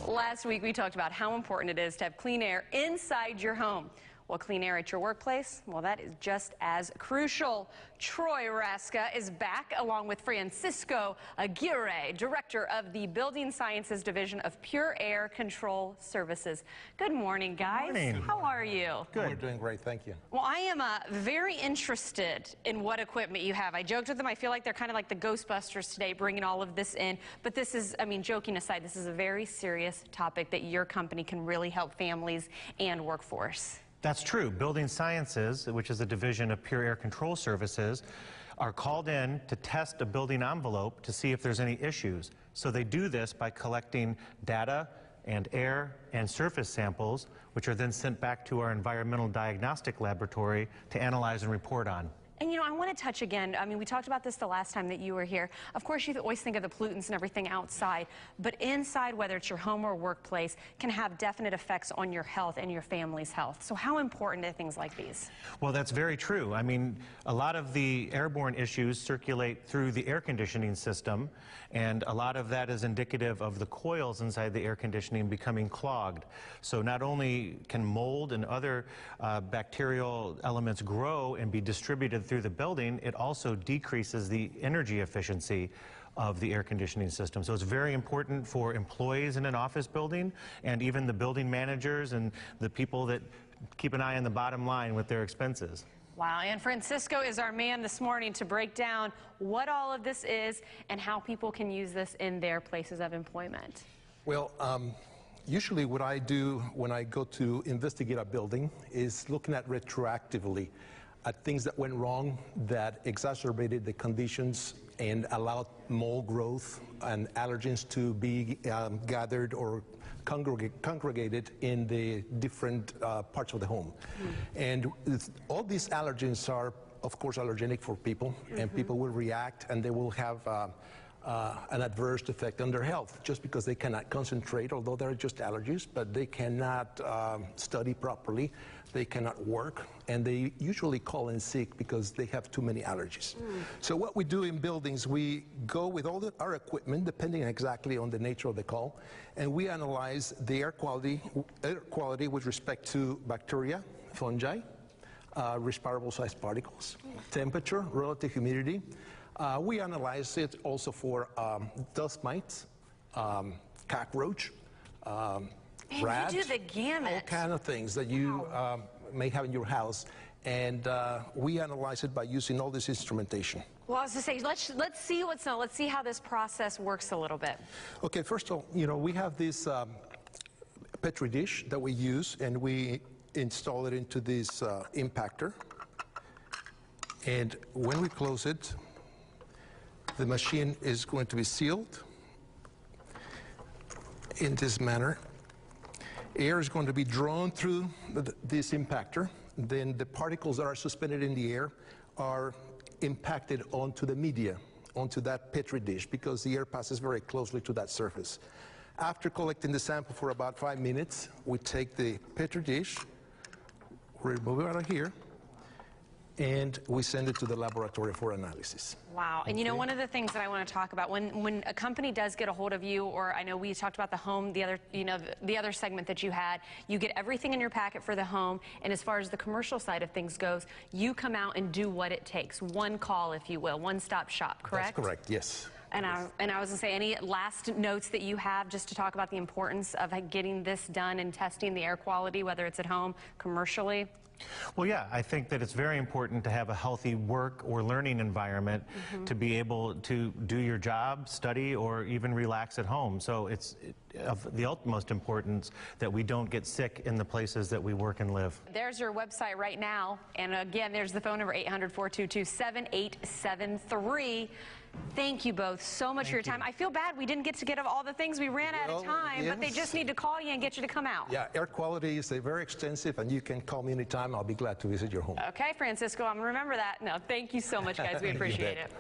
Last week we talked about how important it is to have clean air inside your home. Well, clean air at your workplace, well, that is just as crucial. Troy Raszka is back along with Francisco Aguirre, director of the Building Sciences Division of Pure Air Control Services. Good morning, guys. Good morning. How are you? Good. We're doing great, thank you. Well, I am very interested in what equipment you have. I joked with them. I feel like they're kind of like the Ghostbusters today, bringing all of this in. But this is, I mean, joking aside, this is a very serious topic that your company can really help families and workforce. That's true. Building Sciences, which is a division of Pure Air Control Services, are called in to test a building envelope to see if there's any issues. So they do this by collecting data and air and surface samples, which are then sent back to our environmental diagnostic laboratory to analyze and report on. And, you know, I want to touch again, I mean, we talked about this the last time that you were here. Of course, you always think of the pollutants and everything outside, but inside, whether it's your home or workplace, can have definite effects on your health and your family's health. So how important are things like these? Well, that's very true. I mean, a lot of the airborne issues circulate through the air conditioning system, and a lot of that is indicative of the coils inside the air conditioning becoming clogged. So not only can mold and other bacterial elements grow and be distributed through the building, it also decreases the energy efficiency of the air conditioning system. So it's very important for employees in an office building and even the building managers and the people that keep an eye on the bottom line with their expenses. Wow, and Francisco is our man this morning to break down what all of this is and how people can use this in their places of employment. Well, usually what I do when I go to investigate a building is looking at retroactively at things that went wrong that exacerbated the conditions and allowed mold growth and allergens to be gathered or congregated in the different parts of the home. And all these allergens are, of course, allergenic for people, and people will react and they will have an adverse effect on their health just because they cannot concentrate, although they're just allergies, but they cannot study properly, they cannot work, and they usually call in sick because they have too many allergies. So what we do in buildings, we go with all our equipment, depending exactly on the nature of the call, and we analyze the air quality with respect to bacteria, fungi, respirable sized particles, temperature, relative humidity. We analyze it also for dust mites, cockroach, rat, you do the gamut. all kind of things that you may have in your house. And we analyze it by using all this instrumentation. Well, I was to say, let's see let's see how this process works a little bit. Okay, first of all, you know, we have this petri dish that we use, and we install it into this impactor. And when we close it, the machine is going to be sealed in this manner. Air is going to be drawn through this impactor. Then the particles that are suspended in the air are impacted onto the media, onto that petri dish, because the air passes very closely to that surface. After collecting the sample for about 5 minutes, we take the petri dish, remove it out of here, and we send it to the laboratory for analysis. Wow. And you know, one of the things that I want to talk about, when a company does get a hold of you, or I know we talked about the home, the other, you know, the other segment that you had, you get everything in your packet for the home, and as far as the commercial side of things goes, you come out and do what it takes. One call, if you will, one-stop shop, correct? That's correct, yes. And I was going to say, any last notes that you have just to talk about the importance of getting this done and testing the air quality, whether it's at home, commercially? Well, yeah, I think that it's very important to have a healthy work or learning environment to be able to do your job, study, or even relax at home. So it's of the utmost importance that we don't get sick in the places that we work and live. There's your website right now. And again, there's the phone number, 800-422-7873. Thank you both so much for your time. I feel bad we didn't get to all the things. We ran out of time, but they just need to call you and get you to come out. Yeah, air quality is very extensive, and you can call me anytime. I'll be glad to visit your home. Okay, Francisco, I'm going to remember that. No, thank you so much, guys. We appreciate it.